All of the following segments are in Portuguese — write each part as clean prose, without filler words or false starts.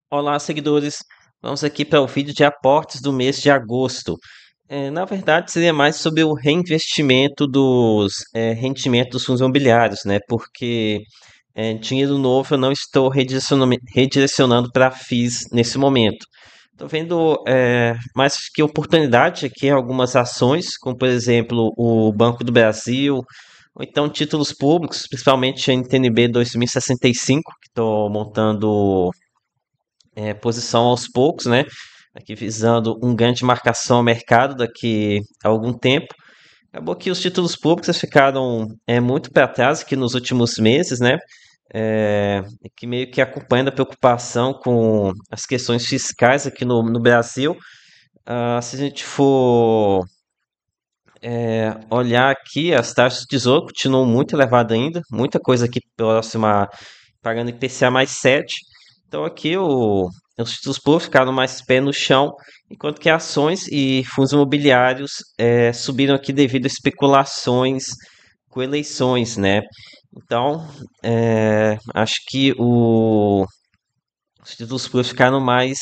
Olá, seguidores. Vamos aqui para o vídeo de aportes do mês de agosto. Na verdade, seria mais sobre o reinvestimento dos rendimentos dos fundos imobiliários, né? Porque dinheiro novo eu não estou redirecionando para FIIs nesse momento. Estou vendo mais que oportunidade aqui em algumas ações, como por exemplo o Banco do Brasil, ou então títulos públicos, principalmente a NTNB 2065, que estou montando posição aos poucos, né? Aqui visando um ganho de marcação ao mercado daqui a algum tempo. Acabou que os títulos públicos ficaram muito para trás aqui nos últimos meses, né? Que meio que acompanhando a preocupação com as questões fiscais aqui no Brasil. Se a gente for olhar aqui, as taxas de tesouro continuam muito elevadas ainda, muita coisa aqui próxima, pagando IPCA mais 7. Então aqui os títulos públicos ficaram mais pé no chão, enquanto que ações e fundos imobiliários subiram aqui devido a especulações com eleições, né? Então, acho que os títulos públicos ficaram mais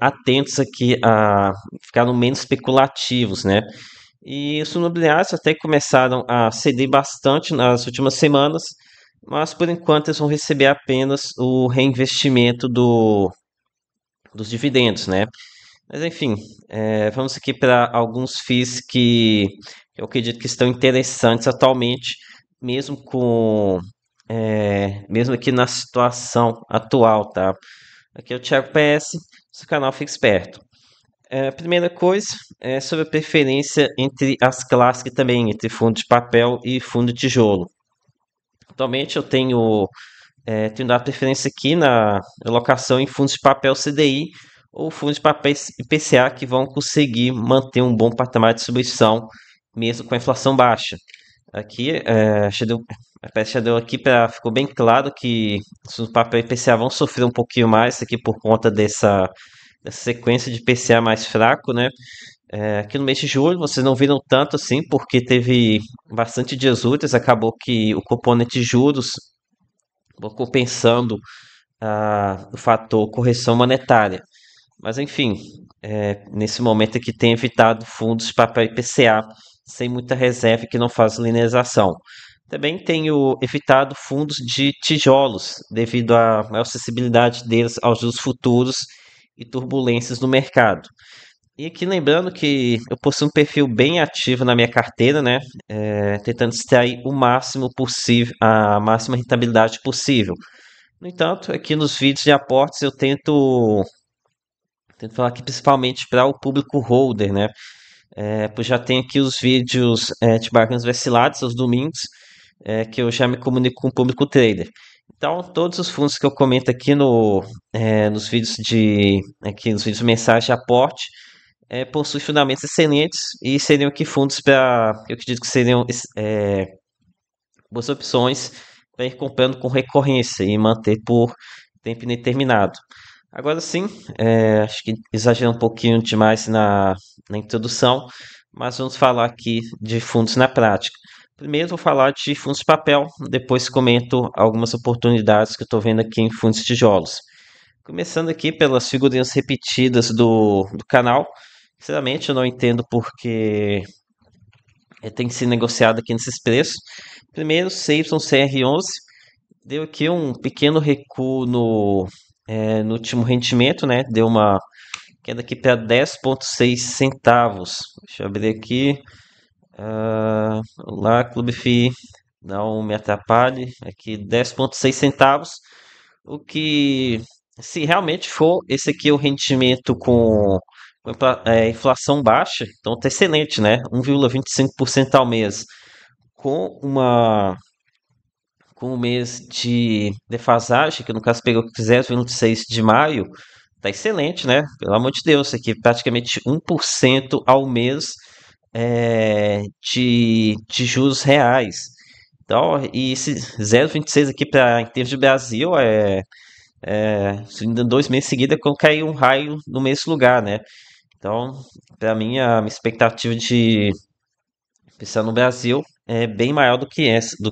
atentos aqui, ficaram menos especulativos, né? E os fundos imobiliários até começaram a ceder bastante nas últimas semanas, mas por enquanto eles vão receber apenas o reinvestimento dos dividendos, né? Mas enfim, vamos aqui para alguns FIIs que eu acredito que estão interessantes atualmente, mesmo mesmo aqui na situação atual, tá? Aqui é o Thiago PS, seu canal Fica Esperto. Primeira coisa é sobre a preferência entre as classes também, entre fundo de papel e fundo de tijolo. Atualmente eu tenho dado preferência aqui na alocação em fundos de papel CDI ou fundos de papel IPCA que vão conseguir manter um bom patamar de distribuição mesmo com a inflação baixa. Aqui, a peça já deu aqui para ficou bem claro que os fundos de papel IPCA vão sofrer um pouquinho mais aqui por conta dessa sequência de IPCA mais fraco, né? Aqui no mês de julho vocês não viram tanto assim, porque teve bastante dias úteis, acabou que o componente de juros compensando o fator correção monetária. Mas enfim, nesse momento aqui tem evitado fundos de papel IPCA sem muita reserva que não faz linearização. Também tenho evitado fundos de tijolos devido à maior acessibilidade deles aos juros futuros e turbulências no mercado. E aqui lembrando que eu possuo um perfil bem ativo na minha carteira, né? Tentando extrair o máximo possível, a máxima rentabilidade possível. No entanto, aqui nos vídeos de aportes eu tento falar aqui principalmente para o público holder, né? Pois já tem aqui os vídeos de barganhas vaciladas aos domingos, que eu já me comunico com o público trader. Então, todos os fundos que eu comento aqui nos vídeos mensais de aporte, possuem fundamentos excelentes e seriam aqui fundos eu acredito que seriam boas opções para ir comprando com recorrência e manter por tempo indeterminado. Agora sim, acho que exagerei um pouquinho demais na introdução, mas vamos falar aqui de fundos na prática. Primeiro vou falar de fundos de papel, depois comento algumas oportunidades que eu estou vendo aqui em fundos de tijolos. Começando aqui pelas figurinhas repetidas do canal, sinceramente eu não entendo porque tem que ser negociado aqui nesses preços. Primeiro, CYCR11 deu aqui um pequeno recuo no último rendimento, né? Deu uma queda aqui para 10,6 centavos. Deixa eu abrir aqui. Lá, Clube FI, não me atrapalhe. Aqui 10,6 centavos. O que, se realmente for esse aqui é o rendimento com inflação baixa, então tá excelente, né? 1,25% ao mês. Com uma com um mês de defasagem, que no caso pegou 0,6 de maio, tá excelente, né? Pelo amor de Deus, isso aqui praticamente 1% ao mês de juros reais. Então, e esse 0,26 aqui para em termos de Brasil se ainda 2 meses seguidos é quando caiu um raio no mesmo lugar, né? Então, para mim, a minha expectativa de pensar no Brasil é bem maior do que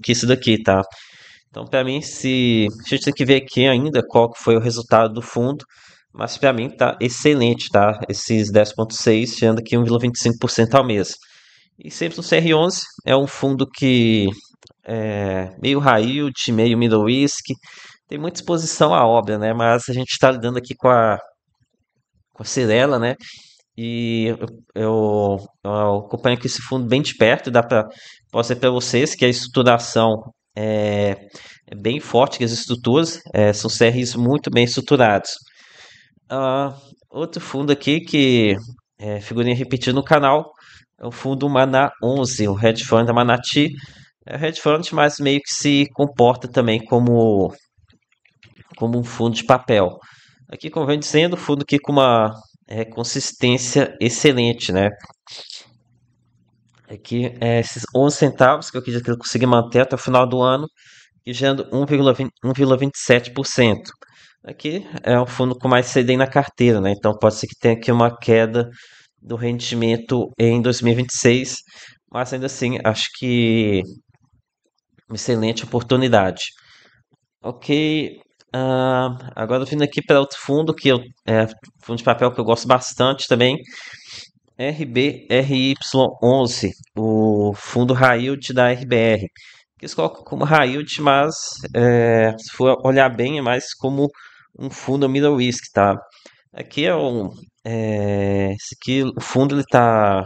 isso daqui, tá? Então, para mim, se a gente tem que ver aqui ainda qual que foi o resultado do fundo, mas para mim tá excelente, tá? Esses 10,6 tirando aqui 1,25% ao mês. E sempre no CR11 é um fundo que é meio high yield, meio middle risk, tem muita exposição à obra, né? Mas a gente está lidando aqui com a Cirela, né? E eu acompanho aqui esse fundo bem de perto, posso dizer para vocês que a estruturação é bem forte, que as estruturas são CRs muito bem estruturados. Ah, outro fundo aqui que é figurinha repetida no canal é o fundo Maná 11, o hedge fund da Manati. É o hedge fund, mas meio que se comporta também como um fundo de papel. Aqui, como vem dizendo, o fundo aqui com uma consistência excelente, né? Aqui, esses 11 centavos que eu acredito que eu consiga manter até o final do ano, e gerando 1,27%. Aqui é um fundo com mais CDI na carteira, né? Então pode ser que tenha aqui uma queda do rendimento em 2026, mas ainda assim acho que uma excelente oportunidade. Ok, agora vindo aqui para outro fundo fundo de papel que eu gosto bastante também, RBRY11, o fundo high yield da RBR. Que eles colocam como high yield, mas se for olhar bem, é mais como um fundo middle risk, tá? Aqui esse aqui, o fundo ele tá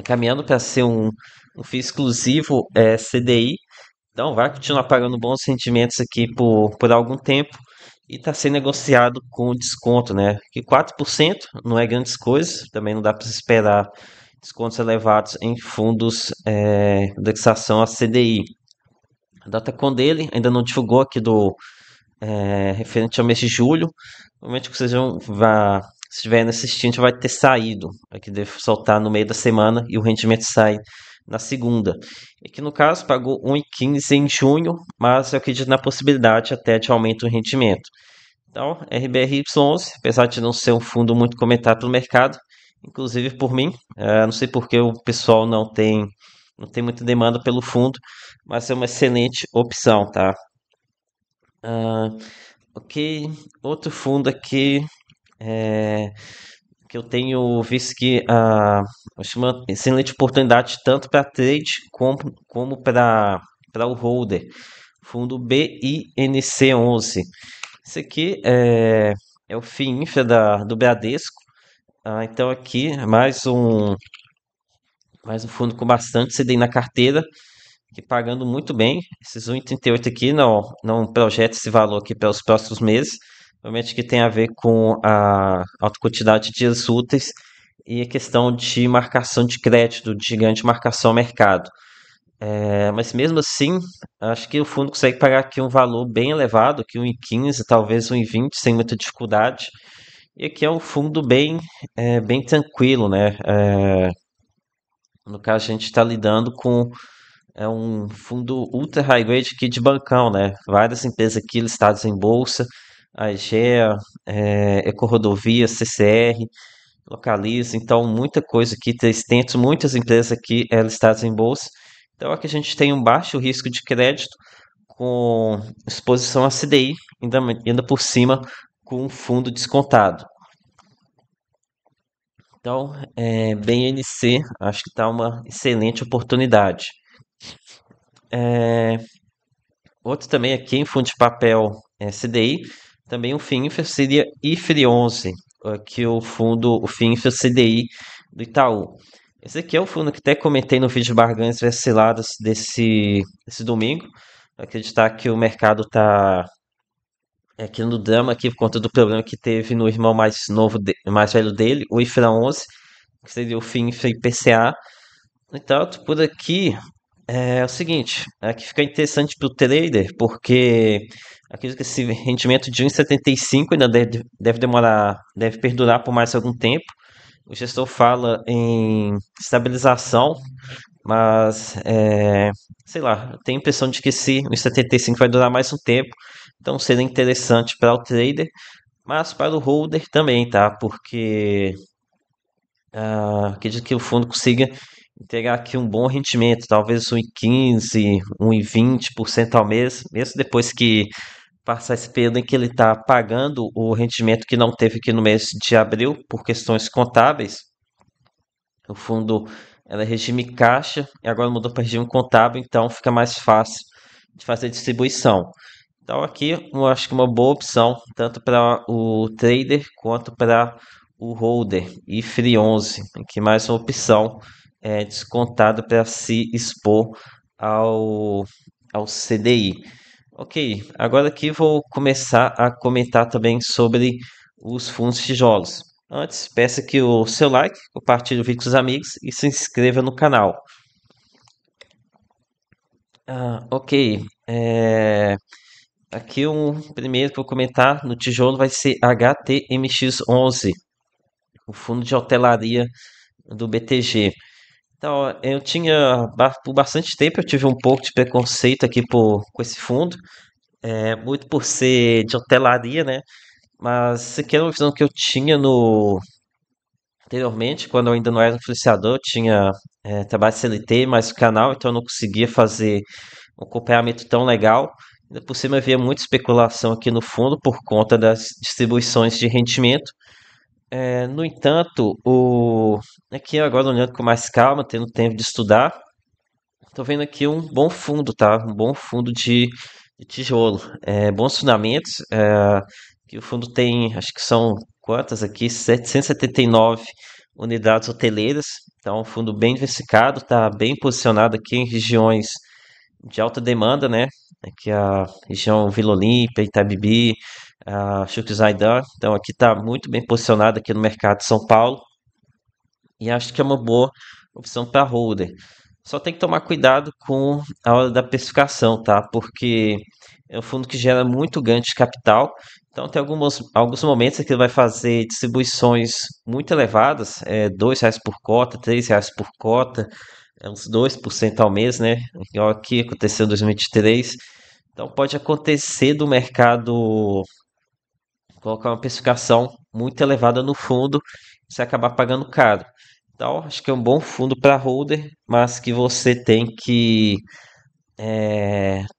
caminhando para ser um FII exclusivo CDI, então vai continuar pagando bons rendimentos aqui por algum tempo e está sendo negociado com desconto, né? Que 4% não é grandes coisas, também não dá para esperar descontos elevados em fundos indexação a CDI. A DataCon dele ainda não divulgou aqui referente ao mês de julho. Normalmente que vocês se estiverem assistindo, já vai ter saído. Aqui deve soltar no meio da semana e o rendimento sai na segunda. E que no caso pagou 1,15 em junho, mas eu acredito na possibilidade até de aumento do rendimento. Então, RBRY11, apesar de não ser um fundo muito comentado pelo mercado, inclusive por mim, não sei porque o pessoal não tem muita demanda pelo fundo, mas é uma excelente opção, tá? Ah, ok, outro fundo aqui é, que eu tenho visto que acho uma excelente oportunidade tanto para trade como para o holder. Fundo BINC11. Esse aqui é o FII Infra do Bradesco. Então aqui mais um fundo com bastante CDI na carteira, que pagando muito bem. Esses 1,38 aqui não projeta esse valor aqui para os próximos meses. Realmente que tem a ver com a alta quantidade de dias úteis e a questão de marcação de crédito, de grande marcação ao mercado. Mas mesmo assim, acho que o fundo consegue pagar aqui um valor bem elevado, aqui 1,15, talvez 1,20, sem muita dificuldade. E aqui é um fundo bem tranquilo, né? No caso, a gente está lidando com um fundo ultra high grade aqui de bancão, né? Várias empresas aqui listadas em bolsa, a Egea, Ecorodovias, CCR, Localiza, então muita coisa aqui, Tentos, muitas empresas aqui listadas em bolsa. Então aqui a gente tem um baixo risco de crédito com exposição a CDI, ainda por cima com um fundo descontado. Então, BNC, acho que está uma excelente oportunidade. É, outro também aqui em fundo de papel CDI, também o FIINFRA seria IFRI11, aqui o FIINFRA CDI do Itaú. Esse aqui é o fundo que até comentei no vídeo de barganhas vaciladas desse domingo. Acreditar que o mercado está aqui no drama aqui por conta do problema que teve no irmão mais novo, mais velho dele, o IFRA 11, que seria o FIINFRA IPCA. Então, por aqui é o seguinte, aqui fica interessante para o trader, porque acredito que esse rendimento de 1,75 ainda deve perdurar por mais algum tempo. O gestor fala em estabilização, mas sei lá, eu tenho a impressão de que esse 1,75 vai durar mais um tempo, então seria interessante para o trader, mas para o holder também, tá? Porque acredito que o fundo consiga entregar aqui um bom rendimento, talvez 1,15, 1,20% ao mês, mesmo depois que passar esse período em que ele está pagando o rendimento que não teve aqui no mês de abril por questões contábeis. O fundo era regime caixa e agora mudou para regime contábil, então fica mais fácil de fazer distribuição. Então aqui eu acho que uma boa opção tanto para o trader quanto para o holder e Free 11, que mais uma opção descontada para se expor ao, ao CDI. Ok, agora aqui vou começar a comentar também sobre os fundos tijolos. Antes, peça aqui o seu like, compartilhe o vídeo com os amigos e se inscreva no canal. Ok, aqui um primeiro que eu vou comentar no tijolo vai ser HTMX11, o fundo de hotelaria do BTG. Então, eu tinha, por bastante tempo, eu tive um pouco de preconceito aqui com esse fundo, muito por ser de hotelaria, né? Mas isso aqui era uma visão que eu tinha no anteriormente, quando eu ainda não era influenciador, eu tinha trabalho CLT, mais o canal, então eu não conseguia fazer um acompanhamento tão legal. Ainda por cima havia muita especulação aqui no fundo por conta das distribuições de rendimento. No entanto, aqui agora olhando com mais calma, tendo tempo de estudar, estou vendo aqui um bom fundo, tá? Um bom fundo de tijolo. Bons fundamentos. Que o fundo tem, acho que são quantas aqui? 779 unidades hoteleiras. Então, um fundo bem diversificado, está bem posicionado aqui em regiões de alta demanda, né? Aqui a região Vila Olímpia, Itabibi, a Chucre Zaidan. Então, aqui está muito bem posicionado aqui no mercado de São Paulo e acho que é uma boa opção para holder. Só tem que tomar cuidado com a hora da precificação, tá? Porque é um fundo que gera muito ganho de capital. Então tem alguns momentos que ele vai fazer distribuições muito elevadas, R$ 2 por cota, R$ 3 por cota, uns 2% ao mês, né? Igual aqui aconteceu em 2023. Então pode acontecer do mercado colocar uma precificação muito elevada no fundo e você acabar pagando caro. Então, acho que é um bom fundo para holder, mas que você tem que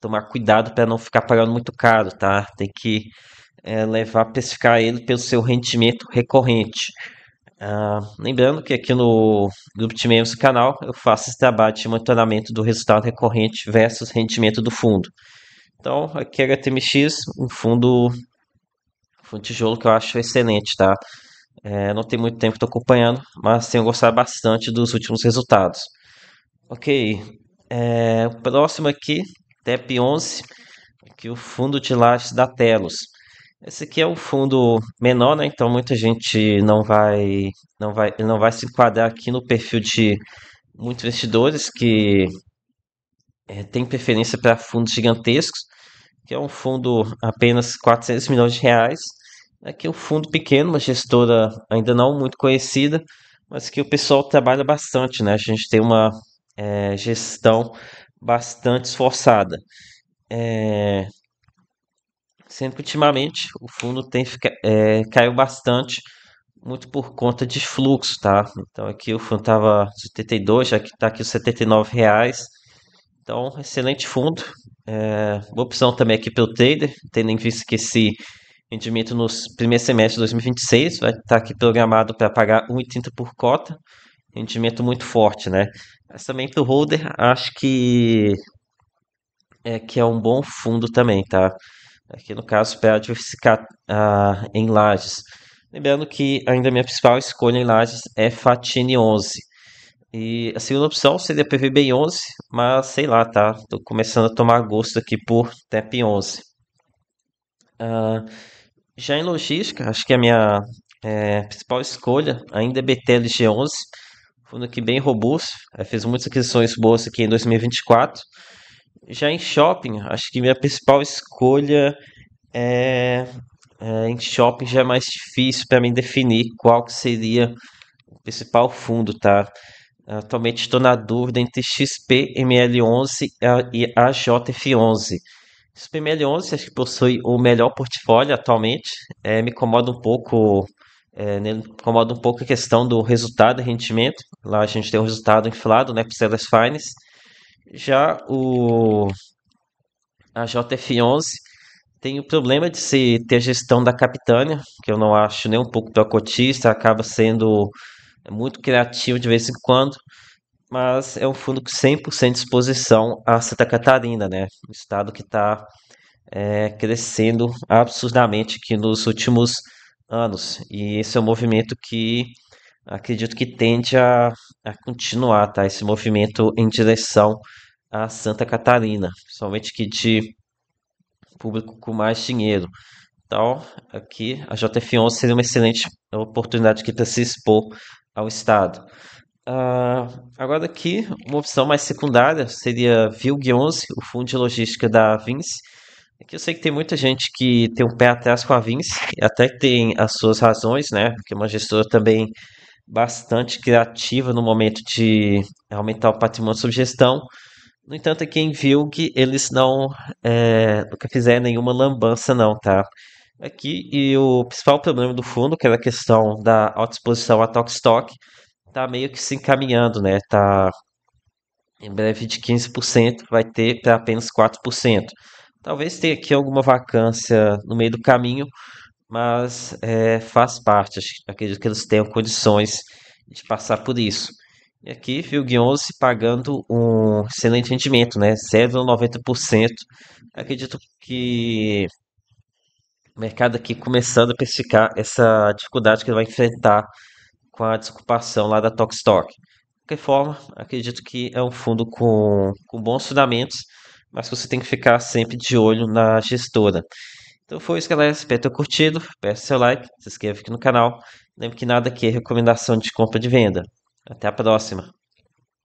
tomar cuidado para não ficar pagando muito caro, tá? Tem que levar a precificar ele pelo seu rendimento recorrente. Lembrando que aqui no grupo de membros do canal eu faço esse trabalho de monitoramento do resultado recorrente versus rendimento do fundo. Então, aqui é HTMX, fundo tijolo que eu acho excelente, tá? Não tem muito tempo que estou acompanhando, mas tenho gostado bastante dos últimos resultados. Ok, o próximo aqui, TEP11, aqui o fundo de lajes da Telos. Esse aqui é um fundo menor, né? Então muita gente não vai se enquadrar aqui no perfil de muitos investidores que têm preferência para fundos gigantescos, que é um fundo apenas R$ 400 milhões. Aqui é um fundo pequeno, uma gestora ainda não muito conhecida, mas que o pessoal trabalha bastante, né? A gente tem uma gestão bastante esforçada. É, Sendo que ultimamente o fundo caiu bastante, muito por conta de fluxo, tá? Então aqui o fundo estava 72, já que está aqui os R$ 79. Então, excelente fundo. Boa opção também aqui pelo trader, tendo em vista que esse rendimento nos primeiros semestres de 2026 vai estar aqui programado para pagar 1,30 por cota. Rendimento muito forte, né? Mas também para o holder, acho que é um bom fundo também, tá? Aqui no caso, para diversificar em lajes. Lembrando que ainda a minha principal escolha em lajes é Fatini 11. E a segunda opção seria PVB 11, mas sei lá, tá? Tô começando a tomar gosto aqui por TEP 11. Ah, Já em logística, acho que a minha principal escolha ainda é BTLG 11. Fundo aqui bem robusto, fez muitas aquisições boas aqui em 2024. Já em shopping, acho que minha principal escolha é, em shopping já é mais difícil para mim definir qual que seria o principal fundo, tá? Atualmente estou na dúvida entre XP ML11 e AJF11. XP ML11 acho que possui o melhor portfólio atualmente. Me incomoda um pouco Nele incomoda um pouco a questão do resultado e rendimento. Lá a gente tem um resultado inflado, né, para Sellers Finance. Já a JF11 tem o problema de ter a gestão da capitânia, que eu não acho nem um pouco para cotista, acaba sendo muito criativo de vez em quando, mas é um fundo com 100% de exposição a Santa Catarina, né? Um estado que está crescendo absurdamente aqui nos últimos anos. E esse é um movimento que acredito que tende a continuar, tá? Esse movimento em direção a Santa Catarina, principalmente que de público com mais dinheiro. Então, aqui a JF11 seria uma excelente oportunidade aqui para se expor ao Estado. Agora aqui, uma opção mais secundária seria VILG11, o Fundo de Logística da Vinci. Aqui eu sei que tem muita gente que tem um pé atrás com a Vinci, até que tem as suas razões, né? Porque é uma gestora também bastante criativa no momento de aumentar o patrimônio sob gestão. No entanto, aqui em Vilg, eles nunca fizeram nenhuma lambança não, tá? Aqui, e o principal problema do fundo, que era a questão da alta exposição a Tok Stock, tá meio que se encaminhando, né? Tá em breve de 15%, vai ter para apenas 4%. Talvez tenha aqui alguma vacância no meio do caminho, mas faz parte. Acredito que eles tenham condições de passar por isso. E aqui, Vilg 11 pagando um excelente rendimento, né? 0,90%. Acredito que o mercado aqui começando a precificar essa dificuldade que ele vai enfrentar com a desocupação lá da Tokstok. De qualquer forma, acredito que é um fundo com bons fundamentos, mas você tem que ficar sempre de olho na gestora. Então foi isso, galera. Espero ter curtido. Peça seu like, se inscreva aqui no canal. Lembre que nada aqui é recomendação de compra de venda. Até a próxima.